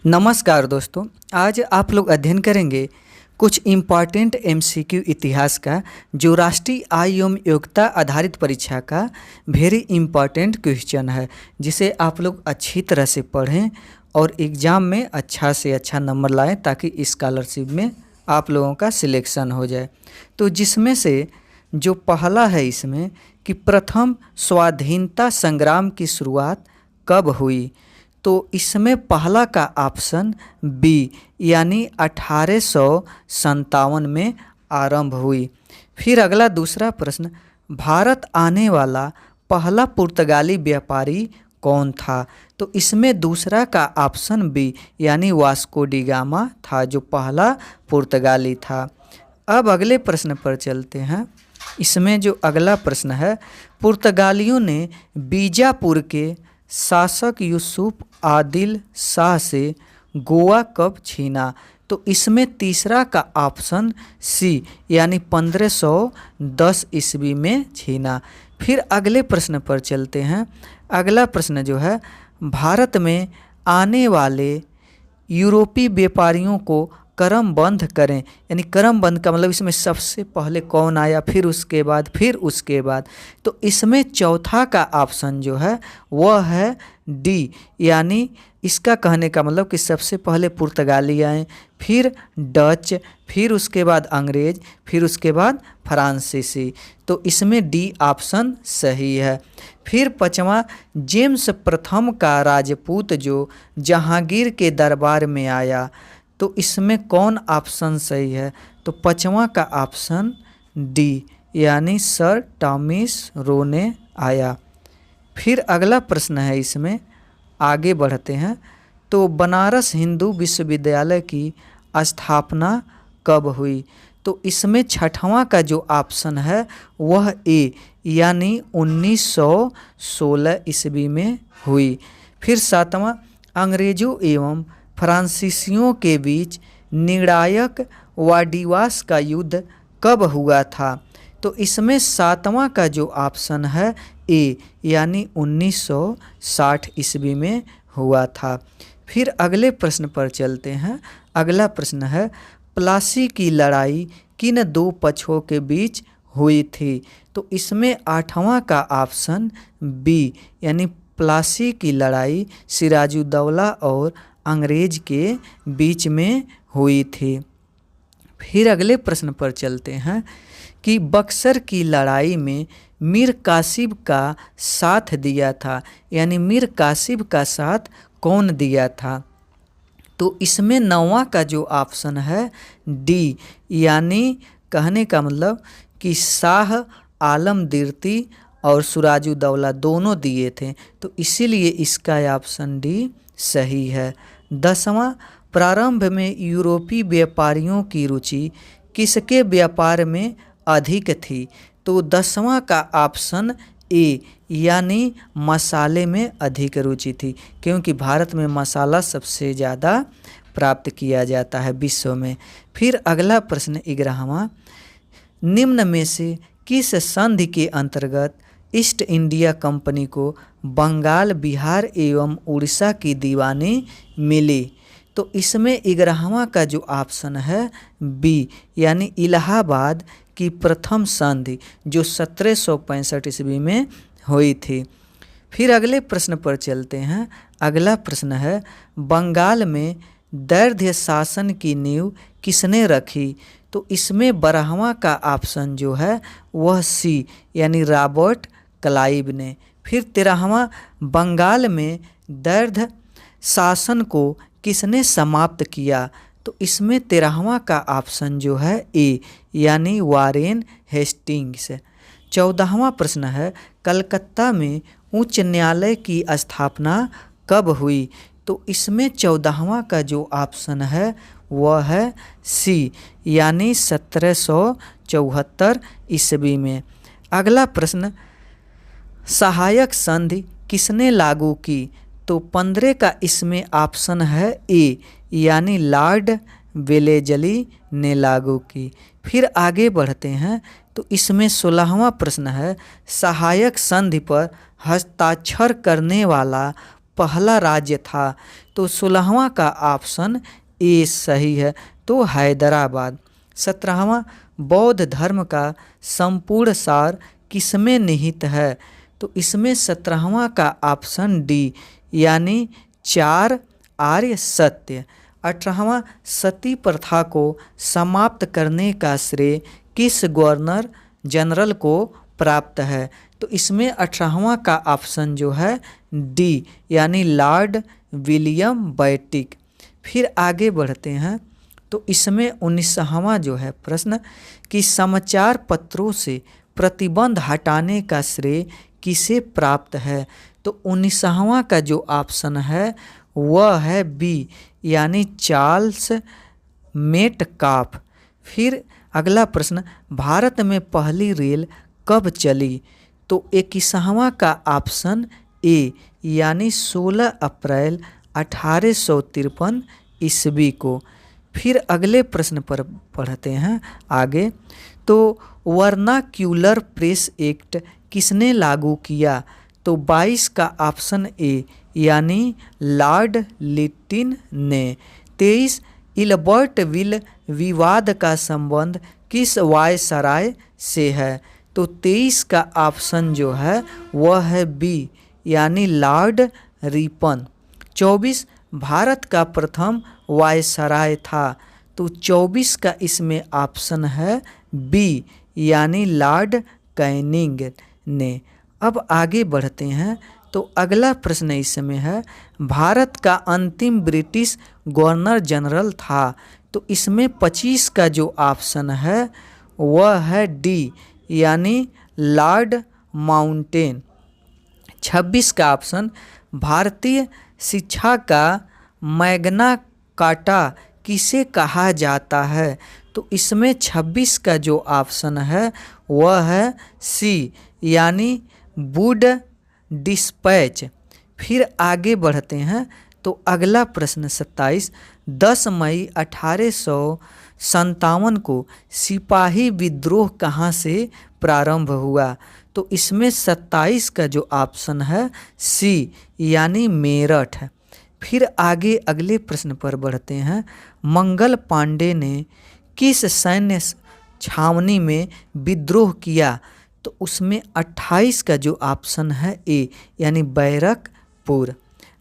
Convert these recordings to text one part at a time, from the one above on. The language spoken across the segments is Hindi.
नमस्कार दोस्तों, आज आप लोग अध्ययन करेंगे कुछ इम्पॉर्टेंट एमसीक्यू इतिहास का, जो राष्ट्रीय आय एवं योग्यता आधारित परीक्षा का वेरी इम्पॉर्टेंट क्वेश्चन है, जिसे आप लोग अच्छी तरह से पढ़ें और एग्ज़ाम में अच्छा से अच्छा नंबर लाएं ताकि स्कॉलरशिप में आप लोगों का सिलेक्शन हो जाए। तो जिसमें से जो पहला है इसमें कि प्रथम स्वाधीनता संग्राम की शुरुआत कब हुई, तो इसमें पहला का ऑप्शन बी यानी 1857 में आरंभ हुई। फिर अगला दूसरा प्रश्न, भारत आने वाला पहला पुर्तगाली व्यापारी कौन था, तो इसमें दूसरा का ऑप्शन बी यानी वास्को डी गामा था, जो पहला पुर्तगाली था। अब अगले प्रश्न पर चलते हैं। इसमें जो अगला प्रश्न है, पुर्तगालियों ने बीजापुर के शासक यूसुफ आदिल शाह से गोवा कब छीना, तो इसमें तीसरा का ऑप्शन सी यानी 1510 ईस्वी में छीना। फिर अगले प्रश्न पर चलते हैं। अगला प्रश्न जो है, भारत में आने वाले यूरोपीय व्यापारियों को क्रमबद्ध करें, यानी क्रमबद्ध का मतलब इसमें सबसे पहले कौन आया, फिर उसके बाद, तो इसमें चौथा का ऑप्शन जो है वह है डी, यानी इसका कहने का मतलब कि सबसे पहले पुर्तगाली आए, फिर डच, फिर उसके बाद अंग्रेज, फिर उसके बाद फ्रांसीसी, तो इसमें डी ऑप्शन सही है। फिर पाँचवा, जेम्स प्रथम का राजपूत जो जहांगीर के दरबार में आया, तो इसमें कौन ऑप्शन सही है, तो पाँचवा का ऑप्शन डी यानी सर टॉमस रो ने आया। फिर अगला प्रश्न है, इसमें आगे बढ़ते हैं। तो बनारस हिंदू विश्वविद्यालय की स्थापना कब हुई, तो इसमें छठवां का जो ऑप्शन है वह ए यानी 1916 ईस्वी में हुई। फिर सातवां, अंग्रेजों एवं फ्रांसीसियों के बीच निर्णायक वाडिवास का युद्ध कब हुआ था, तो इसमें सातवां का जो ऑप्शन है ए यानी 1960 ईस्वी में हुआ था। फिर अगले प्रश्न पर चलते हैं। अगला प्रश्न है, प्लासी की लड़ाई किन दो पक्षों के बीच हुई थी, तो इसमें आठवां का ऑप्शन बी यानी प्लासी की लड़ाई सिराजुद्दौला और अंग्रेज के बीच में हुई थी। फिर अगले प्रश्न पर चलते हैं कि बक्सर की लड़ाई में मीर कासिम का साथ दिया था, यानी मीर कासिम का साथ कौन दिया था, तो इसमें नौवां का जो ऑप्शन है डी यानी कहने का मतलब कि शाह आलम दिर्ती और सिराजुद्दौला दोनों दिए थे, तो इसीलिए इसका ऑप्शन डी सही है। 10वां, प्रारंभ में यूरोपीय व्यापारियों की रुचि किसके व्यापार में अधिक थी, तो 10वां का ऑप्शन ए यानी मसाले में अधिक रुचि थी, क्योंकि भारत में मसाला सबसे ज़्यादा प्राप्त किया जाता है विश्व में। फिर अगला प्रश्न 11वां, निम्न में से किस संधि के अंतर्गत ईस्ट इंडिया कंपनी को बंगाल, बिहार एवं उड़ीसा की दीवानी मिली, तो इसमें 11वां का जो ऑप्शन है बी यानी इलाहाबाद की प्रथम संधि जो 1765 ईस्वी में हुई थी। फिर अगले प्रश्न पर चलते हैं। अगला प्रश्न है, बंगाल में दैर्ध्य शासन की नींव किसने रखी, तो इसमें 12वां का ऑप्शन जो है वह सी यानी रॉबर्ट क्लाइव ने। फिर 13वां, बंगाल में दैर्ध्य शासन को किसने समाप्त किया, तो इसमें 13वां का ऑप्शन जो है ए यानी वारेन हेस्टिंग्स। 14वां प्रश्न है, कलकत्ता में उच्च न्यायालय की स्थापना कब हुई, तो इसमें 14वां का जो ऑप्शन है वह है सी यानी 1774 ईस्वी में। अगला प्रश्न, सहायक संधि किसने लागू की, तो 15 का इसमें ऑप्शन है ए यानी लॉर्ड वेलेजली ने लागू की। फिर आगे बढ़ते हैं। तो इसमें 16वां प्रश्न है, सहायक संधि पर हस्ताक्षर करने वाला पहला राज्य था? तो 16वां का ऑप्शन ए सही है, तो हैदराबाद। 17वां, बौद्ध धर्म का संपूर्ण सार किसमें निहित है? तो इसमें 17वां का ऑप्शन डी यानी 4 आर्य सत्य। 18वां, सती प्रथा को समाप्त करने का श्रेय किस गवर्नर जनरल को प्राप्त है? तो इसमें 18वां का ऑप्शन जो है डी यानी लॉर्ड विलियम बेंटिक। फिर आगे बढ़ते हैं, तो इसमें 19वां जो है प्रश्न कि समाचार पत्रों से प्रतिबंध हटाने का श्रेय किसे प्राप्त है? तो 19वां का जो ऑप्शन है वह है बी यानी चार्ल्स मेटकाफ। फिर अगला प्रश्न, भारत में पहली रेल कब चली? तो 21वां का ऑप्शन ए यानी 16 अप्रैल 1853 ईस्वी को। फिर अगले प्रश्न पर पढ़ते हैं आगे, तो वर्नाक्यूलर प्रेस एक्ट किसने लागू किया? तो 22 का ऑप्शन ए यानी लॉर्ड लिटिन ने। 23, इल्बर्ट विल विवाद का संबंध किस वायसराय से है? तो 23 का ऑप्शन जो है वह है बी यानी लॉर्ड रिपन। 24, भारत का प्रथम वायसराय था? तो 24 का इसमें ऑप्शन है बी यानी लॉर्ड कैनिंग ने। अब आगे बढ़ते हैं, तो अगला प्रश्न इसमें है, भारत का अंतिम ब्रिटिश गवर्नर जनरल था? तो इसमें 25 का जो ऑप्शन है वह है डी यानी लॉर्ड माउंटेन। 26 का ऑप्शन, भारतीय शिक्षा का मैग्ना कार्टा किसे कहा जाता है? तो इसमें 26 का जो ऑप्शन है वह है सी यानी वुड डिस्पैच। फिर आगे बढ़ते हैं, तो अगला प्रश्न 27, 10 मई 1857 को सिपाही विद्रोह कहाँ से प्रारंभ हुआ? तो इसमें 27 का जो ऑप्शन है सी यानी मेरठ। फिर आगे अगले प्रश्न पर बढ़ते हैं, मंगल पांडे ने किस सैन्य छावनी में विद्रोह किया? तो उसमें 28 का जो ऑप्शन है ए यानी बैरकपुर।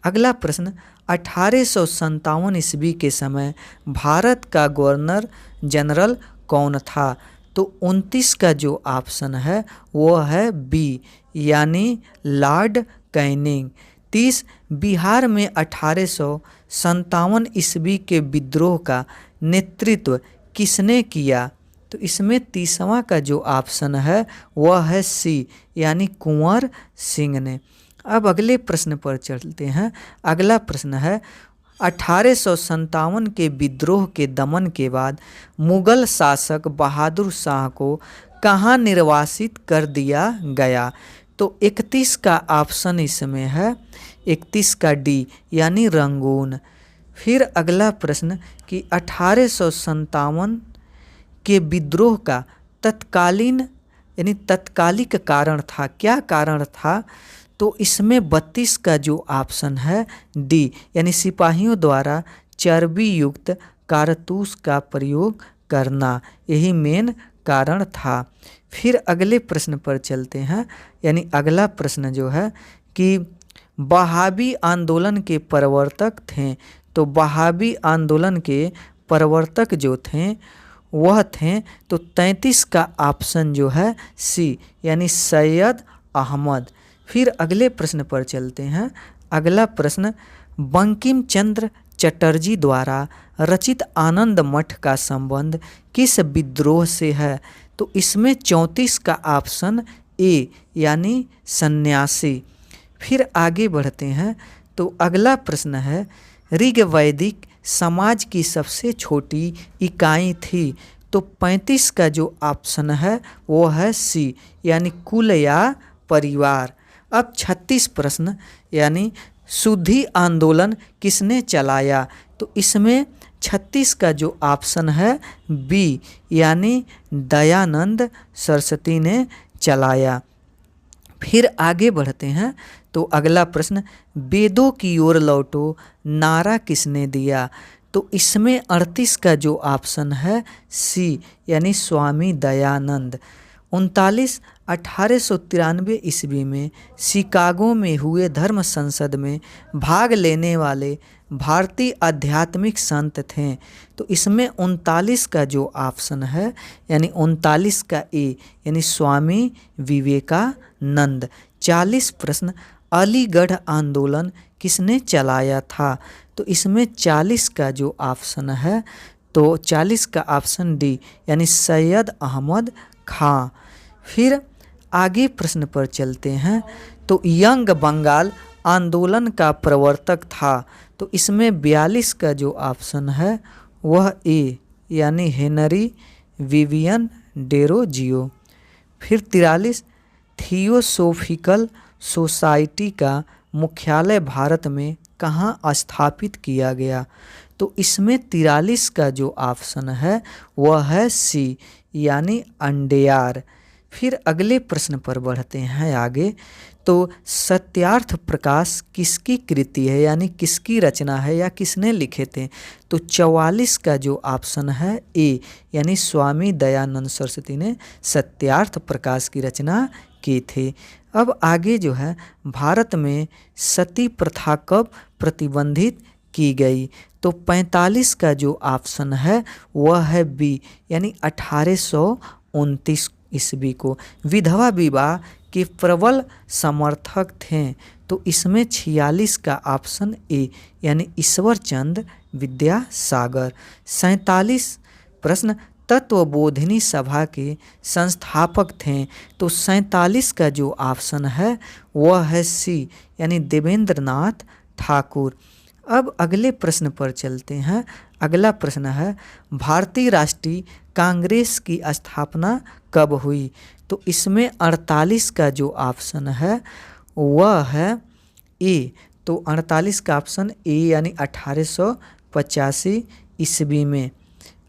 अगला प्रश्न, 1857 ईस्वी के समय भारत का गवर्नर जनरल कौन था? तो 29 का जो ऑप्शन है वो है बी यानी लॉर्ड कैनिंग। 30, बिहार में 1857 ईस्वी के विद्रोह का नेतृत्व किसने किया? तो इसमें 30वां का जो ऑप्शन है वह है सी यानी कुंवर सिंह ने। अब अगले प्रश्न पर चलते हैं। अगला प्रश्न है, 1857 के विद्रोह के दमन के बाद मुगल शासक बहादुर शाह को कहाँ निर्वासित कर दिया गया? तो 31 का ऑप्शन इसमें है 31 का डी यानी रंगून। फिर अगला प्रश्न कि 1857 के विद्रोह का तत्कालीन यानी तत्कालिक कारण था, क्या कारण था? तो इसमें 32 का जो ऑप्शन है डी यानी सिपाहियों द्वारा चर्बी युक्त कारतूस का प्रयोग करना, यही मेन कारण था। फिर अगले प्रश्न पर चलते हैं, यानी अगला प्रश्न जो है कि वहाबी आंदोलन के प्रवर्तक थे। तो वहाबी आंदोलन के प्रवर्तक जो थे वह थे, तो 33 का ऑप्शन जो है सी यानी सैयद अहमद। फिर अगले प्रश्न पर चलते हैं। अगला प्रश्न, बंकिम चंद्र चटर्जी द्वारा रचित आनंद मठ का संबंध किस विद्रोह से है? तो इसमें 34 का ऑप्शन ए यानी सन्यासी। फिर आगे बढ़ते हैं, तो अगला प्रश्न है, ऋग्वैदिक समाज की सबसे छोटी इकाई थी। तो 35 का जो ऑप्शन है वो है सी यानी कुल या परिवार। अब 36 प्रश्न, यानी शुद्धि आंदोलन किसने चलाया? तो इसमें 36 का जो ऑप्शन है बी यानी दयानंद सरस्वती ने चलाया। फिर आगे बढ़ते हैं तो अगला प्रश्न, वेदों की ओर लौटो नारा किसने दिया? तो इसमें 38 का जो ऑप्शन है सी यानी स्वामी दयानंद। 39 1893 ईस्वी में शिकागो में हुए धर्म संसद में भाग लेने वाले भारतीय आध्यात्मिक संत थे। तो इसमें 39 का जो ऑप्शन है यानी 39 का ए यानी स्वामी विवेकानंद। 40 प्रश्न, अलीगढ़ आंदोलन किसने चलाया था? तो इसमें 40 का जो ऑप्शन है तो 40 का ऑप्शन डी यानी सैयद अहमद खां। फिर आगे प्रश्न पर चलते हैं तो यंग बंगाल आंदोलन का प्रवर्तक था। तो इसमें 42 का जो ऑप्शन है वह ए यानी हेनरी विवियन डेरोजियो। फिर 43 थियोसोफिकल सोसाइटी का मुख्यालय भारत में कहाँ स्थापित किया गया? तो इसमें 43 का जो ऑप्शन है वह है सी यानी अंडेयार। फिर अगले प्रश्न पर बढ़ते हैं आगे तो सत्यार्थ प्रकाश किसकी कृति है यानी किसकी रचना है या किसने लिखे थे? तो 44 का जो ऑप्शन है ए यानी स्वामी दयानंद सरस्वती ने सत्यार्थ प्रकाश की रचना की थी। अब आगे जो है भारत में सती प्रथा कब प्रतिबंधित की गई? तो 45 का जो ऑप्शन है वह है बी यानी 1829 ईस्वी को। विधवा विवाह के प्रबल समर्थक थे। तो इसमें 46 का ऑप्शन ए यानी ईश्वर चंद्र विद्यासागर। 47 प्रश्न, तत्वबोधिनी सभा के संस्थापक थे। तो 47 का जो ऑप्शन है वह है सी यानी देवेंद्र नाथ ठाकुर। अब अगले प्रश्न पर चलते हैं। अगला प्रश्न है भारतीय राष्ट्रीय कांग्रेस की स्थापना कब हुई? तो इसमें 48 का जो ऑप्शन है वह है ए। तो 48 का ऑप्शन ए यानी 1885 ईस्वी में।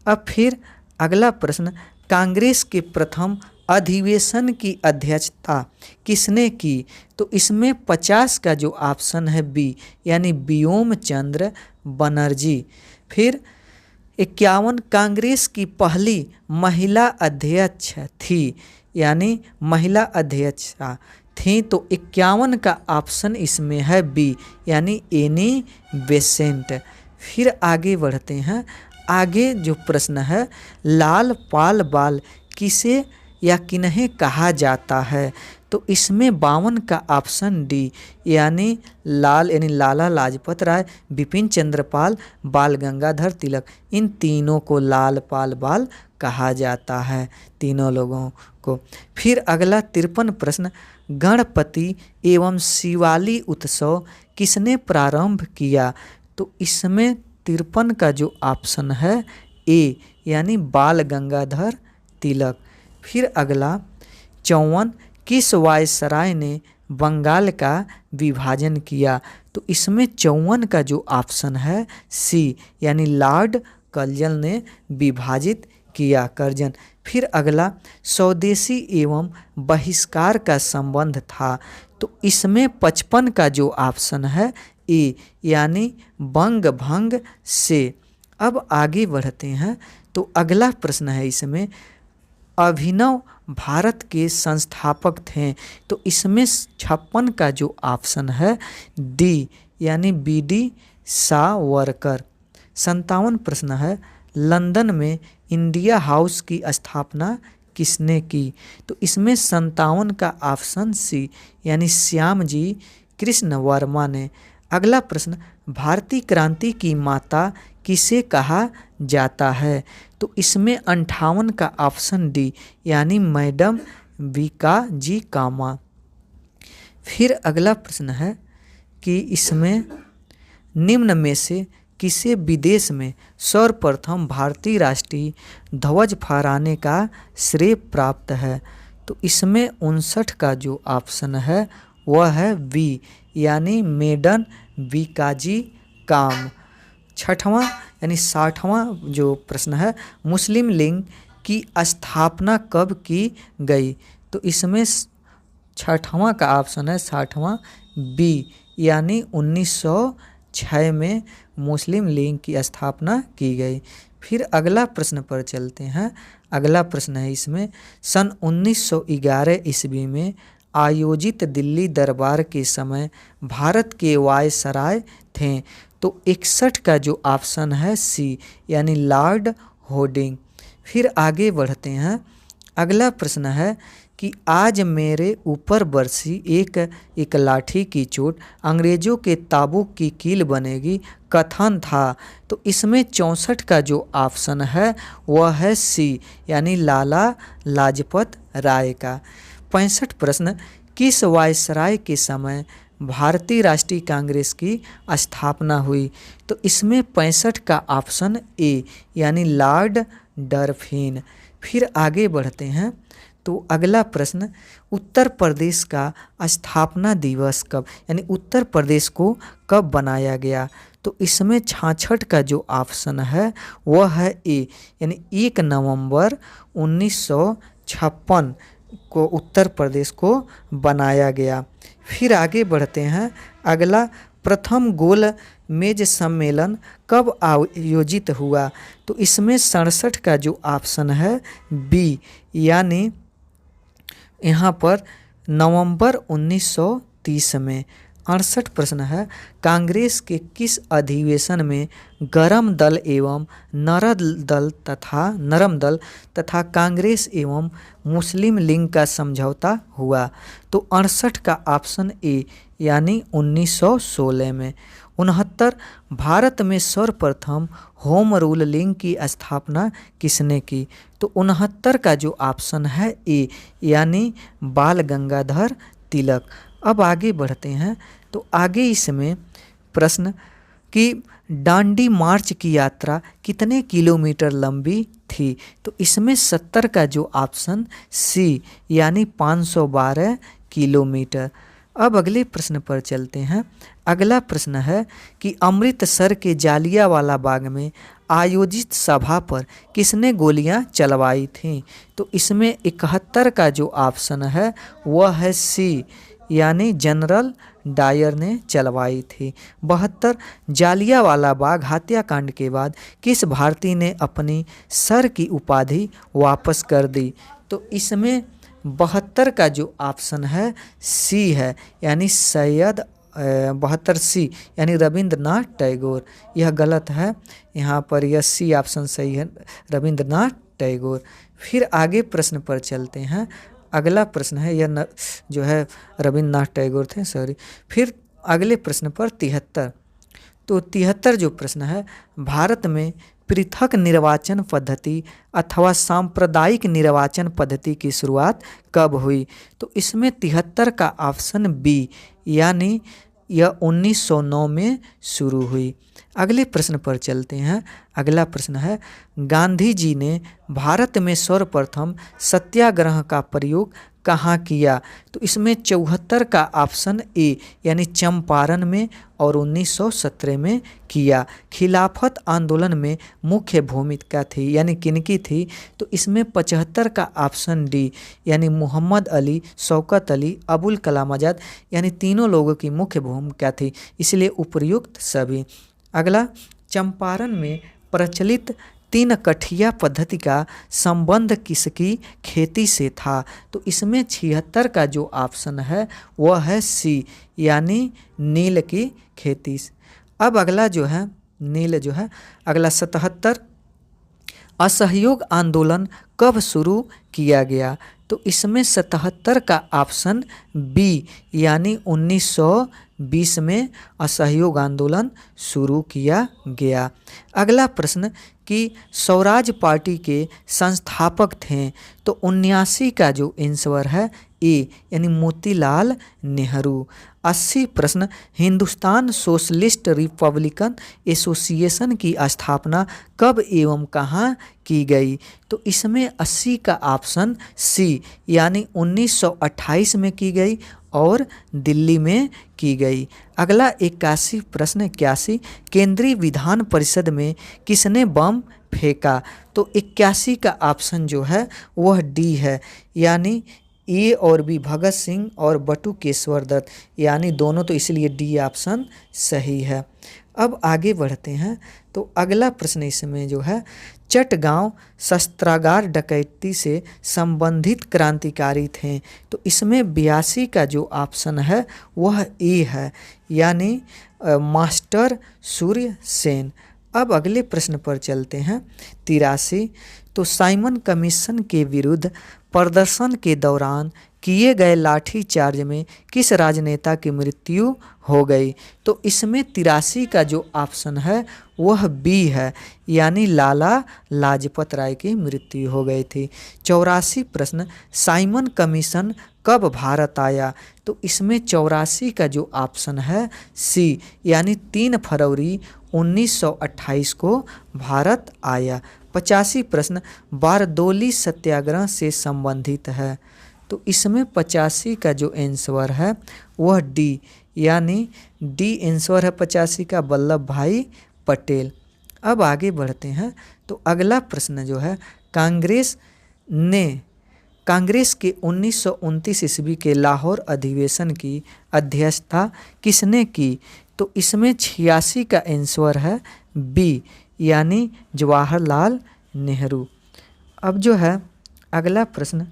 अब फिर अगला प्रश्न, कांग्रेस के प्रथम अधिवेशन की अध्यक्षता किसने की? तो इसमें 50 का जो ऑप्शन है बी यानी व्योम चंद्र बनर्जी। फिर 51 कांग्रेस की पहली महिला अध्यक्ष थी यानी महिला अध्यक्षा थी। तो 51 का ऑप्शन इसमें है बी यानी एनी बेसेंट। फिर आगे बढ़ते हैं। आगे जो प्रश्न है लाल पाल बाल किसे या किन्हें कहा जाता है? तो इसमें 52 का ऑप्शन डी यानी लाल यानी लाला लाजपत राय, बिपिन चंद्र पाल, बाल गंगाधर तिलक, इन तीनों को लाल पाल बाल कहा जाता है, तीनों लोगों को। फिर अगला 53 प्रश्न, गणपति एवं शिवाली उत्सव किसने प्रारंभ किया? तो इसमें 53 का जो ऑप्शन है ए यानी बाल गंगाधर तिलक। फिर अगला 54 किस वायसराय ने बंगाल का विभाजन किया? तो इसमें 54 का जो ऑप्शन है सी यानी लॉर्ड कर्जन ने विभाजित किया, कर्जन। फिर अगला स्वदेशी एवं बहिष्कार का संबंध था। तो इसमें 55 का जो ऑप्शन है ए यानी बंग भंग से। अब आगे बढ़ते हैं तो अगला प्रश्न है इसमें अभिनव भारत के संस्थापक थे। तो इसमें 56 का जो ऑप्शन है डी यानी बी डी सावरकर। 57 प्रश्न है लंदन में इंडिया हाउस की स्थापना किसने की? तो इसमें 57 का ऑप्शन सी यानी श्यामजी कृष्ण वर्मा ने। अगला प्रश्न भारतीय क्रांति की माता किसे कहा जाता है? तो इसमें 58 का ऑप्शन डी यानी मैडम विका जी कामा। फिर अगला प्रश्न है कि इसमें निम्न में से किसे विदेश में सर्वप्रथम भारतीय राष्ट्रीय ध्वज फहराने का श्रेय प्राप्त है? तो इसमें 59 का जो ऑप्शन है वह है बी यानी मेडन विकाजी काम। 6वां यानी 60वां जो प्रश्न है मुस्लिम लीग की स्थापना कब की गई? तो इसमें छठवां का ऑप्शन है 60वां बी, यानी 1906 में मुस्लिम लीग की स्थापना की गई। फिर अगला प्रश्न पर चलते हैं। अगला प्रश्न है इसमें, सन 1911 ईस्वी में आयोजित दिल्ली दरबार के समय भारत के वायसराय थे। तो 61 का जो ऑप्शन है सी, यानी लॉर्ड होर्डिंग। फिर आगे बढ़ते हैं। अगला प्रश्न है कि आज मेरे ऊपर बरसी एक लाठी की चोट अंग्रेजों के ताबूक की कील बनेगी कथन था। तो इसमें 64 का जो ऑप्शन है वह है सी, यानी लाला लाजपत राय का। 65 प्रश्न, किस वायसराय के समय भारतीय राष्ट्रीय कांग्रेस की स्थापना हुई? तो इसमें 65 का ऑप्शन ए, यानी लॉर्ड डरफिन। फिर आगे बढ़ते हैं। तो अगला प्रश्न, उत्तर प्रदेश का स्थापना दिवस कब, यानी उत्तर प्रदेश को कब बनाया गया? तो इसमें 66 का जो ऑप्शन है वह है ए, यानी 1 नवंबर 1956 को उत्तर प्रदेश को बनाया गया। फिर आगे बढ़ते हैं। अगला, प्रथम गोल मेज सम्मेलन कब आयोजित हुआ? तो इसमें 67 का जो ऑप्शन है बी, यानी यहाँ पर नवंबर 1930 में। 68 प्रश्न है, कांग्रेस के किस अधिवेशन में गरम दल एवं नरम दल तथा कांग्रेस एवं मुस्लिम लीग का समझौता हुआ? तो 68 का ऑप्शन ए, यानी 1916 में। 69, भारत में सर्वप्रथम होम रूल लीग की स्थापना किसने की? तो 69 का जो ऑप्शन है ए, यानी बाल गंगाधर तिलक। अब आगे बढ़ते हैं। तो आगे इसमें प्रश्न कि डांडी मार्च की यात्रा कितने किलोमीटर लंबी थी? तो इसमें 70 का जो ऑप्शन सी, यानी 512 किलोमीटर। अब अगले प्रश्न पर चलते हैं। अगला प्रश्न है कि अमृतसर के जालियांवाला बाग में आयोजित सभा पर किसने गोलियां चलवाई थीं? तो इसमें 71 का जो ऑप्शन है वह है सी, यानी जनरल डायर ने चलवाई थी। 72, जालियांवाला बाग हत्याकांड के बाद किस भारतीय ने अपनी सर की उपाधि वापस कर दी? तो इसमें 72 का जो ऑप्शन है सी है, यानी सैयद 72 सी, यानी रविंद्रनाथ टैगोर। यह गलत है, यहाँ पर यह सी ऑप्शन सही है, रविंद्रनाथ टैगोर। फिर आगे प्रश्न पर चलते हैं। अगला प्रश्न है, यह जो है रविंद्रनाथ टैगोर थे, सॉरी। फिर अगले प्रश्न पर 73। तो 73 जो प्रश्न है, भारत में पृथक निर्वाचन पद्धति अथवा सांप्रदायिक निर्वाचन पद्धति की शुरुआत कब हुई? तो इसमें 73 का ऑप्शन बी, यानी यह 1909 में शुरू हुई। अगले प्रश्न पर चलते हैं। अगला प्रश्न है, गांधी जी ने भारत में सर्वप्रथम सत्याग्रह का प्रयोग कहाँ किया? तो इसमें 74 का ऑप्शन ए, यानी चंपारण में और 1917 में किया। खिलाफत आंदोलन में मुख्य भूमिका थी, यानी किनकी थी? तो इसमें 75 का ऑप्शन डी, यानी मोहम्मद अली, शौकत अली, अबुल कलाम आज़ाद, यानी तीनों लोगों की मुख्य भूमिका थी, इसलिए उपर्युक्त सभी। अगला, चंपारण में प्रचलित 3 कठिया पद्धति का संबंध किसकी खेती से था? तो इसमें 76 का जो ऑप्शन है वह है सी, यानी नील की खेती। अब अगला जो है नील जो है, अगला 77, असहयोग आंदोलन कब शुरू किया गया? तो इसमें 77 का ऑप्शन बी, यानी 1920 में असहयोग आंदोलन शुरू किया गया। अगला प्रश्न कि स्वराज पार्टी के संस्थापक थे? तो 79 का जो आंसर है ए, यानी मोतीलाल नेहरू। 80 प्रश्न, हिंदुस्तान सोशलिस्ट रिपब्लिकन एसोसिएशन की स्थापना कब एवं कहाँ की गई? तो इसमें 80 का ऑप्शन सी, यानी 1928 में की गई और दिल्ली में की गई। अगला 81 प्रश्न 81, केंद्रीय विधान परिषद में किसने बम फेंका? तो 81 का ऑप्शन जो है वह डी है, यानी ए और बी भगत सिंह और बटुकेश्वर दत्त, यानी दोनों, तो इसलिए डी ऑप्शन सही है। अब आगे बढ़ते हैं तो अगला प्रश्न इसमें जो है, चटगांव शस्त्रागार डकैती से संबंधित क्रांतिकारी थे, तो इसमें 82 का जो ऑप्शन है वह ए है, यानी मास्टर सूर्य सेन। अब अगले प्रश्न पर चलते हैं, 83, तो साइमन कमीशन के विरुद्ध प्रदर्शन के दौरान किए गए लाठीचार्ज में किस राजनेता की मृत्यु हो गई, तो इसमें 83 का जो ऑप्शन है वह बी है, यानी लाला लाजपत राय की मृत्यु हो गई थी। 84 प्रश्न, साइमन कमीशन कब भारत आया, तो इसमें 84 का जो ऑप्शन है सी, यानी 3 फरवरी 1928 को भारत आया। 85 प्रश्न, बारदोली सत्याग्रह से संबंधित है, तो इसमें 85 का जो आंसर है वह डी, यानी डी आंसर है 85 का, वल्लभ भाई पटेल। अब आगे बढ़ते हैं तो अगला प्रश्न जो है, कांग्रेस के 1929 ईस्वी के लाहौर अधिवेशन की अध्यक्षता किसने की, तो इसमें 86 का आंसर है बी, यानी जवाहरलाल नेहरू। अब जो है अगला प्रश्न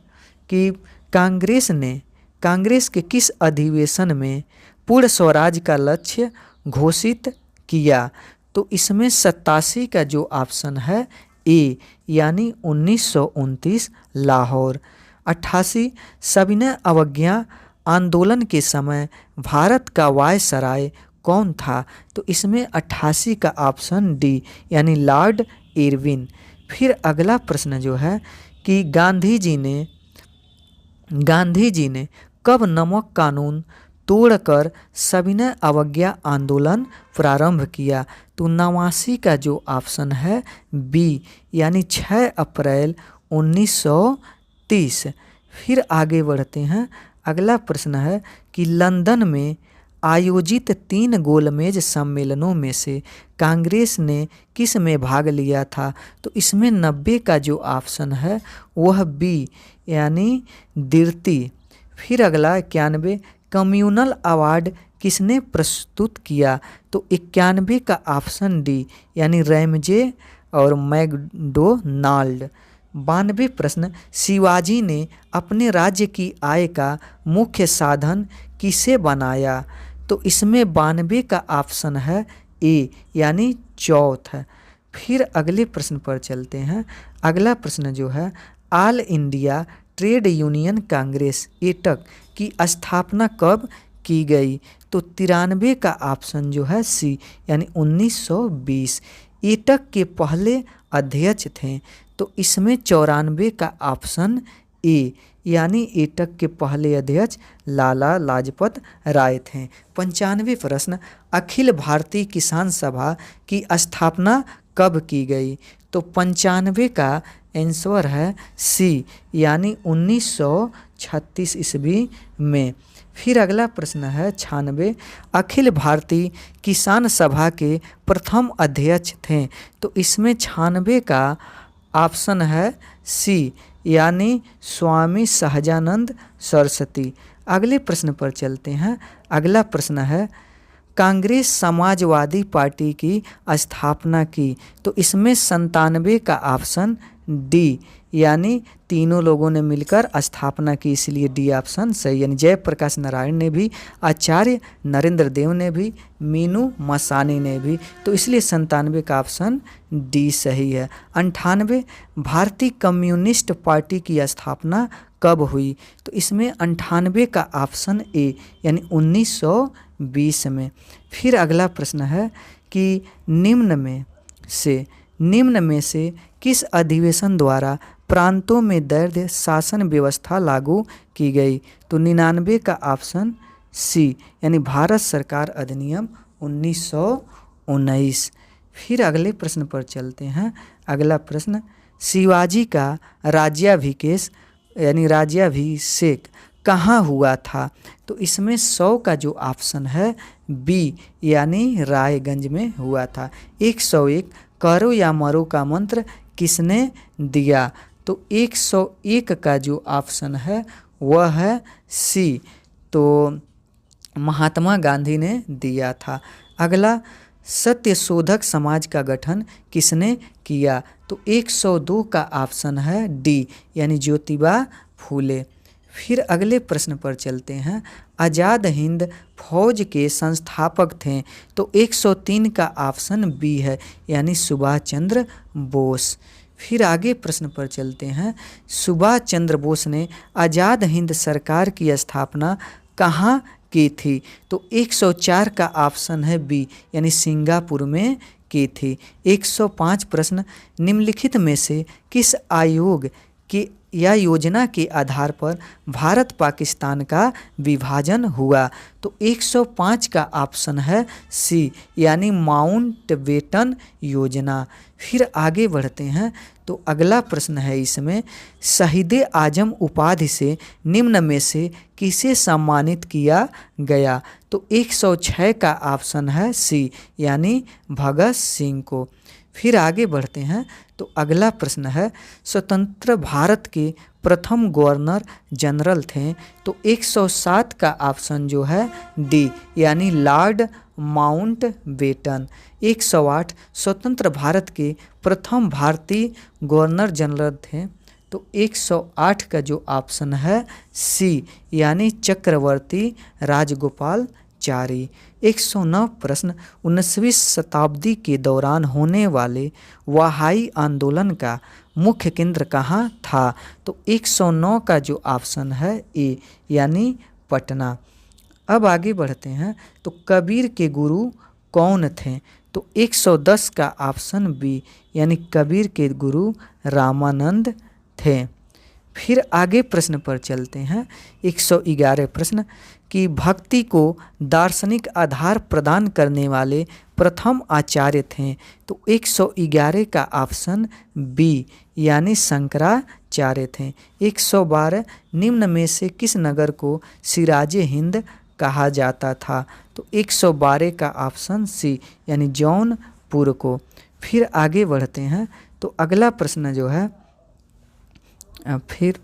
कि कांग्रेस के किस अधिवेशन में पूर्ण स्वराज का लक्ष्य घोषित किया, तो इसमें 87 का जो ऑप्शन है ए, यानी 1929 लाहौर। 88, सविनय अवज्ञा आंदोलन के समय भारत का वायसराय कौन था, तो इसमें 88 का ऑप्शन डी, यानी लॉर्ड इरविन। फिर अगला प्रश्न जो है कि गांधी जी ने कब नमक कानून तोड़कर सविनय अवज्ञा आंदोलन प्रारंभ किया, तो 89 का जो ऑप्शन है बी, यानी 6 अप्रैल 1930। फिर आगे बढ़ते हैं, अगला प्रश्न है कि लंदन में आयोजित 3 गोलमेज सम्मेलनों में से कांग्रेस ने किस में भाग लिया था, तो इसमें 90 का जो ऑप्शन है वह बी, यानी द्वितीय। फिर अगला 91, कम्युनल अवार्ड किसने प्रस्तुत किया, तो 91 का ऑप्शन डी, यानी रैमजे और मैकडोनाल्ड। 92 प्रश्न, शिवाजी ने अपने राज्य की आय का मुख्य साधन किसे बनाया, तो इसमें 92 का ऑप्शन है ए, यानी चौथ। फिर अगले प्रश्न पर चलते हैं। अगला प्रश्न जो है, all India trade union Congress AITUC की स्थापना कब की गई, तो 93 का ऑप्शन जो है सी, यानी 1920। एटक के पहले अध्यक्ष थे, तो इसमें 94 का ऑप्शन ए, यानी एटक के पहले अध्यक्ष लाला लाजपत राय थे। 95 प्रश्न, अखिल भारतीय किसान सभा की स्थापना कब की गई, तो 95 का आंसर है सी, यानी 1936 ईस्वी में। फिर अगला प्रश्न है 96, अखिल भारतीय किसान सभा के प्रथम अध्यक्ष थे, तो इसमें 96 का ऑप्शन है सी, यानी स्वामी सहजानंद सरस्वती। अगले प्रश्न पर चलते हैं। अगला प्रश्न है, कांग्रेस समाजवादी पार्टी की स्थापना की, तो इसमें 97 का ऑप्शन डी, यानी तीनों लोगों ने मिलकर स्थापना की, इसलिए डी ऑप्शन सही, यानी जयप्रकाश नारायण ने भी, आचार्य नरेंद्र देव ने भी, मीनू मसानी ने भी, तो इसलिए 97 का ऑप्शन डी सही है। 98, भारतीय कम्युनिस्ट पार्टी की स्थापना कब हुई, तो इसमें 98 का ऑप्शन ए, यानी 1920 में। फिर अगला प्रश्न है कि निम्न में से किस अधिवेशन द्वारा प्रांतों में दैर्ध्य शासन व्यवस्था लागू की गई, तो 99 का ऑप्शन सी, यानी भारत सरकार अधिनियम 1919। फिर अगले प्रश्न पर चलते हैं। अगला प्रश्न, शिवाजी का राज्याभिषेक कहाँ हुआ था, तो इसमें 100 का जो ऑप्शन है बी, यानी रायगंज में हुआ था। 101, करो या मरो का मंत्र किसने दिया, तो 101 का जो ऑप्शन है वह है सी, तो महात्मा गांधी ने दिया था। अगला, सत्यशोधक समाज का गठन किसने किया? तो 102 का ऑप्शन है डी, यानी ज्योतिबा फूले। फिर अगले प्रश्न पर चलते हैं। आज़ाद हिंद फौज के संस्थापक थे? तो 103 का ऑप्शन बी है, यानी सुभाष चंद्र बोस। फिर आगे प्रश्न पर चलते हैं। सुभाष चंद्र बोस ने आज़ाद हिंद सरकार की स्थापना कहाँ की थी? तो 104 का ऑप्शन है बी, यानी सिंगापुर में की थी। 105 प्रश्न, निम्नलिखित में से किस आयोग की या योजना के आधार पर भारत पाकिस्तान का विभाजन हुआ? तो 105 का ऑप्शन है सी, यानी माउंटबेटन योजना। फिर आगे बढ़ते हैं। तो अगला प्रश्न है इसमें, शहीद आजम उपाधि से निम्न में से किसे सम्मानित किया गया? तो 106 का ऑप्शन है सी, यानी भगत सिंह को। फिर आगे बढ़ते हैं। तो अगला प्रश्न है, स्वतंत्र भारत के प्रथम गवर्नर जनरल थे? तो 107 का ऑप्शन जो है डी, यानी लॉर्ड माउंटबेटन। 108, स्वतंत्र भारत के प्रथम भारतीय गवर्नर जनरल थे? तो 108 का जो ऑप्शन है सी, यानी चक्रवर्ती राजगोपालचारी। 109 प्रश्न, 19वीं शताब्दी के दौरान होने वाले वहाई आंदोलन का मुख्य केंद्र कहाँ था? तो 109 का जो ऑप्शन है ए, यानी पटना। अब आगे बढ़ते हैं। तो कबीर के गुरु कौन थे? तो 110 का ऑप्शन बी, यानी कबीर के गुरु रामानंद थे। फिर आगे प्रश्न पर चलते हैं। 111 प्रश्न, कि भक्ति को दार्शनिक आधार प्रदान करने वाले प्रथम आचार्य थे? तो 111 का ऑप्शन बी, यानी शंकराचार्य थे। 112, निम्न में से किस नगर को सिराजे हिंद कहा जाता था? तो 112 का ऑप्शन सी, यानी जौनपुर को। फिर आगे बढ़ते हैं। तो अगला प्रश्न जो है फिर